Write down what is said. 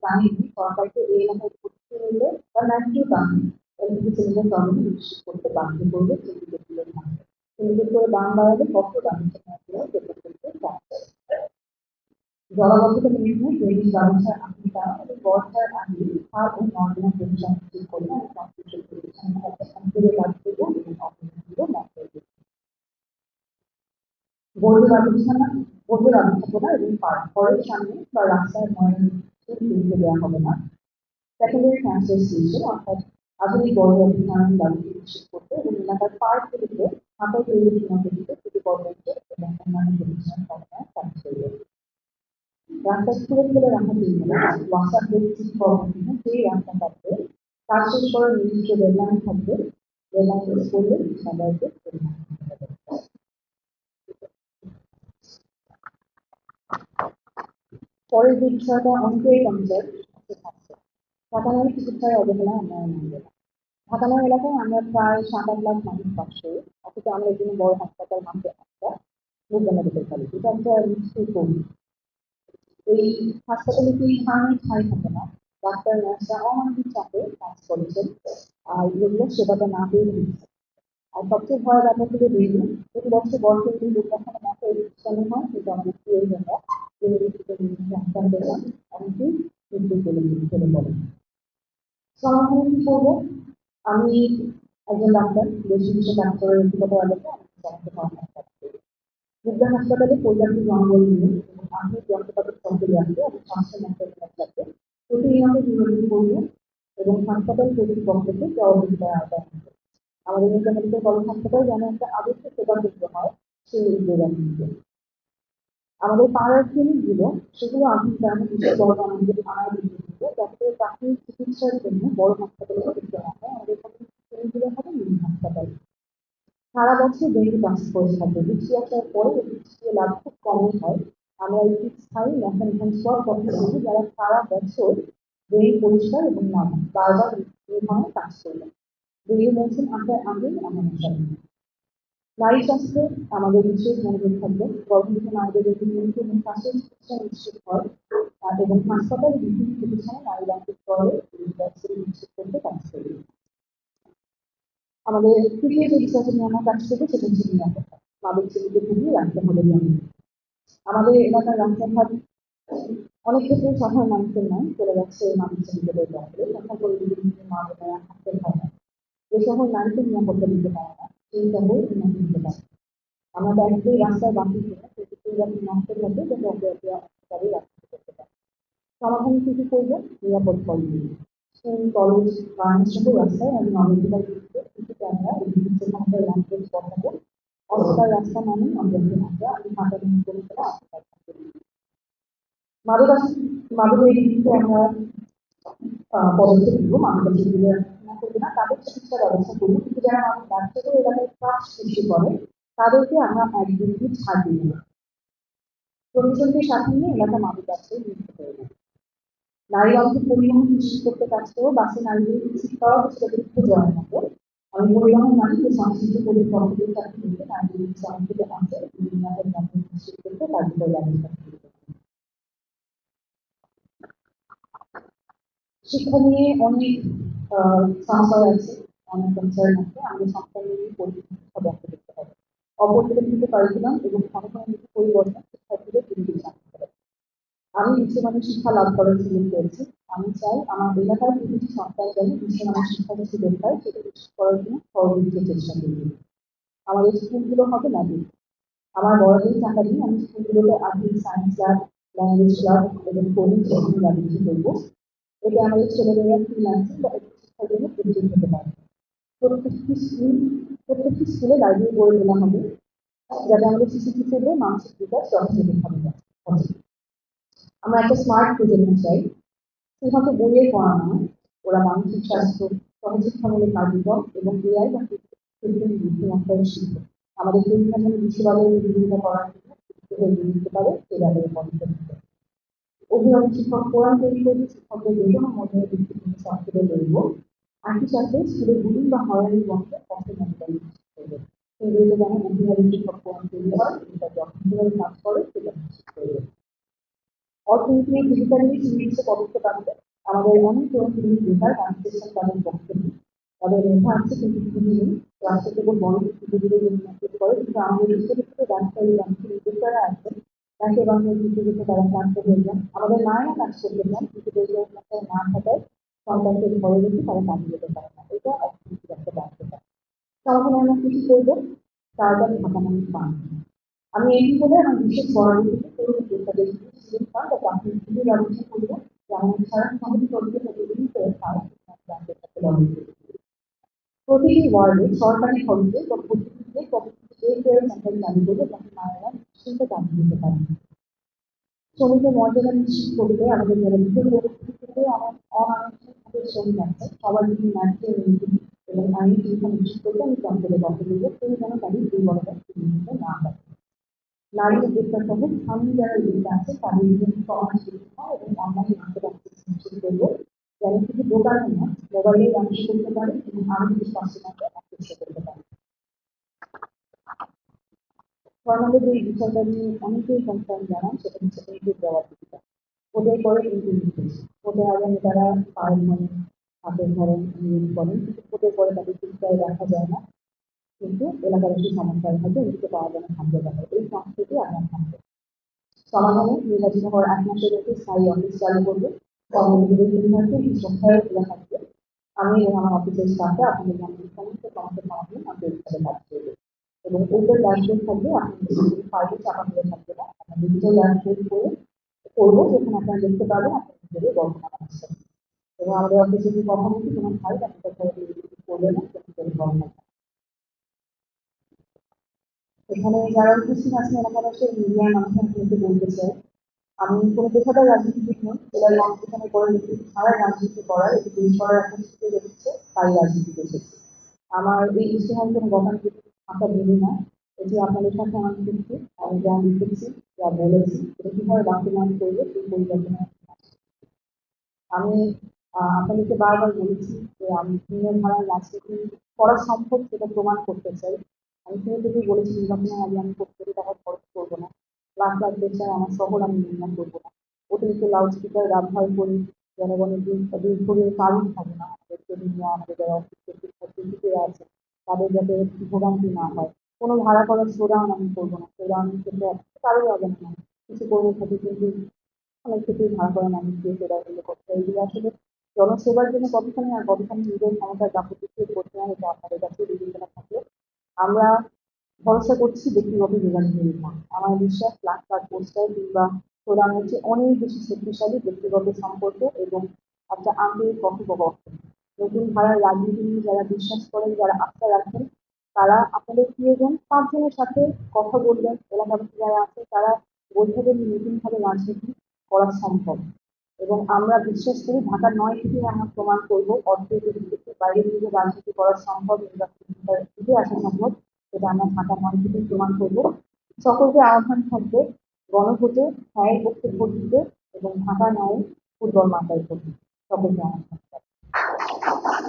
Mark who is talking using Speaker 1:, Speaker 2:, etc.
Speaker 1: কাহিনী সরকারকে এই এলাকায় করতে হলে বা ন্যায্য দামে এলপিজি সিলিন্ডার সরবরাহ নিশ্চিত করতে বাধ্য করবে সিন্ডিকেট গুলোর মাধ্যমে। সিন্ডিকেট করে দাম বাড়ালে কত দামি সেখানে পেট্রোল করতে চাচ্ছে। জলাবদ্ধতা নির্মূল, ড্রেনেজ ব্যবস্থার আধুনিকায়ন এবং বর্ষার আগে খাল ও নর্দমা পরিষ্কার নিশ্চিত করবে এবং সংশ্লিষ্ট প্রতিষ্ঠানের একটা অঞ্চলের কাজ করব এবং অপরাধগুলো নজর দেব। বর্জ্য ব্যবস্থাপনা এবং ঘরের সামনে বা রাস্তার ময়লা ফেলতে দেওয়া হবে না। সেকেন্ডারি ট্রান্সফার স্টেশন অর্থাৎ আধুনিক বর্জ্য অপসারণ ব্যবস্থা নিশ্চিত করতে এবং এলাকার পার্কগুলিতে ফাঁকা পরিবেশ সীমাবদ্ধ থেকে বর্জ্য এবং অন্যান্য প্রতিষ্ঠান সরকার কাজ করবে। রাস্তা খুলে খুলে রাখা চলবে না। ওয়াসার সিটি কর্পোরেশন সেই রাস্তা কাটবে, কাজ শেষ করার নির্দিষ্ট ডেডলাইন থাকবে, ডেডলাইন শেষ করলে সবাইকে পরিমাণ করতে হবে। পরের যে বিষয়টা অনেকেই কনসার্ন থাকছে, ঢাকায় চিকিৎসায় অবহেলা উন্নয়ন মন্ডল। ঢাকায় এলাকায় আমরা প্রায় 7-8 লাখ মানুষ বাস করি, অথচ আমরা এই জন্য বড় হাসপাতাল মাত্র একটা বিজ্ঞান মেডিকেল কলেজ, এটা একটা নিশ্চয়ই করি। এই হাসপাতালে কি স্থায়ী থাকে না, ডাক্তার নার্সরা অমানবিক চাপে কাজ করেছেন আর এগুলো সেবাটা না পেয়ে দিচ্ছে। আর সবচেয়ে ভয়ের ব্যাপার হলো বেশি প্রতি বছর বর্ষে দুর্ঘটনা মাত্র প্রতিষ্ঠানে হয়, কিন্তু আমাদের প্রিয়জনরা আক্রান্ত হন, অনেকেই মৃত্যু চলে বলেন। সমাধান কি করবো? আমি একজন ডাক্তার, বেশি বেশি ডাক্তারের ব্যক্তিগত এলাকা বিজ্ঞান হাসপাতালে পর্যাপ্ত জঙ্গল নিয়ে এবং আধুনিক যন্ত্রপাতির সক্রিয় রাখতে এবং স্বাস্থ্য মন্ত্রণালয়ের সাথে প্রতিনিয়ত বিরোধী করবো এবং হাসপাতাল কর্তৃপক্ষকে সহযোগিতার আওতায় আনবো। আমাদের মেডিকেল কলেজ হাসপাতাল যেন একটা আদর্শ সেবা কেন্দ্র হয়, সেই উদ্যোগ আমি নিব। আমাদের পাড়ার ক্লিনিকগুলো সেগুলো আধুনিকায়নে বিশেষ বড় আমাদের থানায় দিতে যাতে প্রাথমিক চিকিৎসার জন্য বড় হাসপাতালে যেতে না হয়। আমাদের ক্লিনিকগুলো হবে মিনি হাসপাতাল। সারা বছর ডেঙ্গু কাজ করে থাকবে, বৃষ্টি আসার পরে বৃষ্টির লাভ খুব কমই হয়। আমরা এই স্থায়ী ন্যাশনাল সব কথা বলি যারা সারা বছর ডেঙ্গু পরিষ্কার এবং নাম বারবার এই ধরনের কাজ করবেন। ডেঙ্গু মৌসুম আসার আগেই আমরা মশাই। নারী স্বাস্থ্যে আমাদের বিশেষ মনোযোগ থাকবে, গর্ভবতী নারীদের যদি নিয়মিত এবং স্বাস্থ্য চিকিৎসা নিশ্চিত হয় এবং হাসপাতাল বিভিন্ন প্রতিষ্ঠানে নারী ডাক্তার স্তরে নিশ্চিত করতে কাজ করবে। আমাদের তৃতীয় যে বিষয়টা নিয়ে আমরা কাজ করবো সেটা হচ্ছে নিরাপত্তা। মাদক সেবীকে খুবই রাখতে হবে জানি। আমাদের এলাকার রাস্তাঘাট অনেক ক্ষেত্রে সাধারণ মানুষের নয়, চলে যাচ্ছে মাদক সেবীদের দখলে, তখন করে বিভিন্ন মা বোনেরা থাকতে হয় না। যে শহর নারীকে নিরাপত্তা দিতে পারে না, সেই শহর উন্নতি দিতে পারে। আমরা ব্যাংকের রাস্তায় বাকি কিনা প্রতিদিন যাতে নষ্ট থাকে যাতে অপরাধী রাস্তা করতে পারে। সমাধান কিছু করবো নিরাপদ কর্মী স্কুল, কলেজ, গার্মেন্টস সহ রাস্তায় আমি নবজাতক কিছু ক্যামেরা বিভিন্ন সেখানকার ল্যাম্পপোস্ট বসাবো। অন্ধকার রাস্তা মানে অন্ধকার আমরা আমি হাঁটা করে মাদকের দিকে আমরা পদক্ষেপ নিব। মাদকের যেগুলো করবো না তাদের চিকিৎসা ব্যবস্থা করবো, কিন্তু যারা আমাদের বাচ্চাদের এলাকায় কাজ সৃষ্টি করে তাদেরকে আমরা একদিন ছাড় দিব না। প্রশাসনকে সাথে নিয়ে এলাকা মাদক ব্যবসায় নিযুক্ত করব। নারী বান্ধব পরিবহন নিশ্চিত করতে কাজ করবো। বাসে নারীদের নিশ্চিত করা হচ্ছে অতিরিক্ত জয়ের মতো আমি পরিবহন মালিক ও সংশ্লিষ্ট কর্তৃপক্ষদের সাথে মিলে নারীদের সংস্কৃত আছে নিরাপদ মাধ্যম নিশ্চিত করতে কার্যকর ব্যবস্থা করব। শিক্ষা নিয়ে অনেক সংশয় আছে, অনেক কনসার্ন আছে। আমাদের সংখ্যা নিয়ে পরিচিত ব্যক্ত করতে হবে। অপরিকল্পিত কারিকুলাম এবং ক্ষণক্ষণিক পরিবর্তন শিক্ষার্থীদের পরিবেশ আনতে হবে। আমি বিশ্বমানের শিক্ষা লাভ করার সুযোগ পেয়েছি। আমি চাই আমার এলাকার প্রতিটি সন্তান যেন বিশ্বমানের শিক্ষার সুযোগ পায়, সেটা নিশ্চিত করার জন্য সর্বোচ্চ চেষ্টা করব। আমাদের স্কুলগুলো হবে নতুন। আমার বড়দের টাকা দিয়ে আমি স্কুলগুলোতে আধুনিক সায়েন্স ল্যাব, ল্যাঙ্গুয়েজ ক্লাব এবং কোডিং সেশন ব্যবস্থা করবো। এতে আমাদের ছেলেমেয়েরা ফ্রিল্যান্সিং বা শিক্ষার জন্য প্রস্তুত হতে পারে। প্রত্যেকটি স্কুলে লাইব্রেরি গড়ে তোলা হবে যাতে আমাদের শিশু কিশোরদের মানসিক বিকাশ যথাযথভাবে হয়। আমরা একটা স্মার্ট প্রজন্ম চাই, শুধুমাত্র বইয়ের পড়া নয়, ওরা মানসিক স্বাস্থ্য, সহশিক্ষামূলক কার্যক্রম এবং এআই বা কৃত্রিম বুদ্ধিমত্তার শিখবে। আমাদের পরীক্ষা যেন বিশ্ববিদ্যালয়ের বিরোধিতা করার জন্য দিতে পারে সে ব্যাপারে পদক্ষেপ নিতে। অভিভাবক শিক্ষক ফোরাম তৈরি করবে, শিক্ষকদের বেতন মধ্যে ভিত্তিতে সক্রিয় করব। একই সাথে স্কুলে বুলিং বা হয়রানি বন্ধে কষ্ট মনিটরিং করবে। সেগুলো যেন অভিভাবক শিক্ষক ফোরাম তৈরি হয়, এটা যখন কাজ করে সেটা নিশ্চিত করবে। অর্থনীতি ডিজিটালি সুনির্দিষ্ট পদক্ষেপ আনতে আমাদের অনেক তরুণ তরুণী বেকার ট্রান্সলেশন তাদের পক্ষে নেই। তাদের মেধা আছে কিন্তু পুঁজি নেই। রাষ্ট্র কেবল বড় পুঁজিগুলো নিয়ন্ত্রণ করে, কিন্তু আমাদের ছোট ছোট ব্যবসায়ী বাণিজ্য উদ্যোক্তারা আছেন, তাকে বাংলার পুঁজিগুলো তারা ক্লান্ত হয়ে যান। আমাদের মায়েরা কাজ করতে চান, কিন্তু দেশের উন্নয়ন না থাকায় সন্তানকে ঘরে রেখে তারা কাজে যেতে পারে না। এটা অর্থনীতির একটা ব্যর্থতা। তখন আমরা কিছু করবো, তাড়াতাড়ি ঢাকা মানুষ পান। আমি এই বলে আমার বিশেষ পরামর্শ তরুণ উদ্যোক্তাদের স্টুডেন্ট ফান্ড বা প্রাথমিক পুঁজির ব্যবস্থা করবো, যেমন সারা সমাজে চলতে প্রতিদিন করে তারা ব্যাংকের সাথে লড়াই করবে। প্রতিটি ওয়ার্ডে সরকারি খরচে বা প্রতিনিধিতে এই কেয়ার সেন্টার চালু করবে, যাতে মায়েরা নিশ্চিন্তে কাজ দিতে পারেন। শ্রমিকের মর্যাদা নিশ্চিত করতে আমাদের যারা বিভিন্ন পরিস্থিতি থেকে আমার অনানুষ্ঠানিকভাবে শ্রমিক আছে, সবার জন্য ন্যায্য নীতি এবং আইনি সুবিধা নিশ্চিত করতে আমি চঞ্চলে কথা বলবো, কেউ যেন তাদের দুর্বলতা চিহ্নিত না হয়। নারী উদ্যোক্তা সহ স্থানীয় যারা উদ্যোক্তা আছে তাদের জন্য সমাজ শিক্ষা এবং অনলাইন মার্কেট অ্যাক্সেস নিশ্চিত করবো, যেন শুধু দোকানে না, মোবাইলে ব্যবসা করতে পারে এবং আরো কিছু কাস্টমারকে অ্যাক্সেস করতে পারে। আমাদের যে বিষয়টা নিয়ে অনেকেই কনসার্ন জানান, সেটা হচ্ছে ইনপুট দেওয়ার দিকটা। ওদের পরে ইন্টারভিউ, ওদের আগে তারা পায়ের ধরেন, হাতের ধরেন ইউজ করেন, কিন্তু ওদের পরে তাদের চিকিৎসায় দেখা যায় না, কিন্তু এলাকার একটি সমস্যার মধ্যে উঠতে পাওয়া যেন থাকতে পারে, এই সংস্কৃতি আপনার থাকবে। সমাধানে নির্বাচিত হওয়ার 1 মাসের মধ্যে স্থায়ী অফিস চালু করবে, কর্মজীবী নির্বাচন সহায়ক খোলা থাকবে। আমি এবং আমার অফিসের স্টাফরা আপনাদের গ্রামের সমস্ত সমস্যার সমাধানে আন্তরিকভাবে কাজ করবে এবং ওদের ড্যাশবোর্ড থাকবে, আপনাদের ফাইলে চাপা হয়ে থাকবে না, আমরা ডিজিটাল ড্যাশবোর্ড করে করবো, যেখানে আপনারা দেখতে পারবেন আপনার নিজেদের বর্তমান অবস্থা এবং আমাদের অফিসে যদি কখনো কি কোনো হয় আপনাদের করবে না, বর্তমান। এখানে যারা উপস্থিত আছেন এলাকার মিডিয়ার মাধ্যমে আপনাকে বলতে চাই, আমি কোনো পেশাদার রাজনীতিবিদ নই, এবার কম্পিটিশনে করে নিচ্ছি সারা রাজনীতি করার, এটি দেশ করার এখন সুযোগ এসেছে, তাই রাজনীতিতে এসেছি। আমার এই ইশতেহার কোনো গতানুগতিক আঁকা ভেবে না, এটি আপনাদের সাথে আমার চুক্তি। আমি যা লিখেছি, যা বলেছি, এটা কিভাবে বাস্তবায়ন করবে সেই পরিকল্পনা আমি আপনাদেরকে বারবার বলেছি যে আমি দিনের ধারায় রাজনীতি করা সম্ভব সেটা প্রমাণ করতে চাই। আমি শুরু থেকেই বলেছি নির্বাচনের আগে আমি কোটি কোটি টাকা খরচ করবো না, লাখ লাখ দেশে আমার শহর আমি নির্মাণ করবো না, অতিরিক্ত লাউড স্পিকার ব্যবহার করি, জনগণের দুর্ভোগের কারণ হবে না, আমাদের তরুণরা, আমাদের যারা অসুস্থ শিক্ষার্থীরা আছে তাদের যাতে ভোগান্তি না হয়। কোনো ভাড়া করার শোডাউন আমি করবো না, শোডাউন ক্ষেত্রে কারোই হবে না, কিছু করবো থাকে, কিন্তু অনেক ক্ষেত্রেই ভাড়া করা মানুষ দিয়ে সেবাগুলো করতে হয়। এগুলো আসলে জনসেবার জন্য কতখানি আর কতখানি নিজের ক্ষমতার গাফিলতির করতে হয়, এটা আপনাদের কাছে বিবেচনা থাকলে আমরা ভরসা করছি ব্যক্তিগত যোগাযোগের উপর। আমার বিশ্বাস লাখ লাখ পোস্টার কিংবা প্রদান হচ্ছে অনেক বেশি শক্তিশালী ব্যক্তিগত সম্পর্ক এবং একটা আন্তরিক কথোপকথন। নতুন ধারার রাজনীতি নিয়ে যারা বিশ্বাস করেন, যারা আস্থা রাখেন, তারা আপনাদের প্রিয়জন 5 জনের সাথে কথা বলবেন, এলাকাবাসী যারা আছে তারা বোঝাবেন নতুনভাবে রাজনীতি করা সম্ভব। এবং আমরা বিশ্বাস করি ঢাকা 9 থেকে আমরা প্রমাণ করবো অর্থের ভিত্তিতে বাইরে থেকে রাজনীতি করা সম্ভব, নির্বাচন ফিরে আসা সম্ভব, সেটা আমরা ঢাকা 9 থেকে প্রমাণ করবো। সকলকে আহ্বান থাকবে গণভোটে হ্যাঁ পক্ষে ভোট দিতে এবং ঢাকা 9 ফুটবল মাথায় করবে। সকলকে আহ্বান।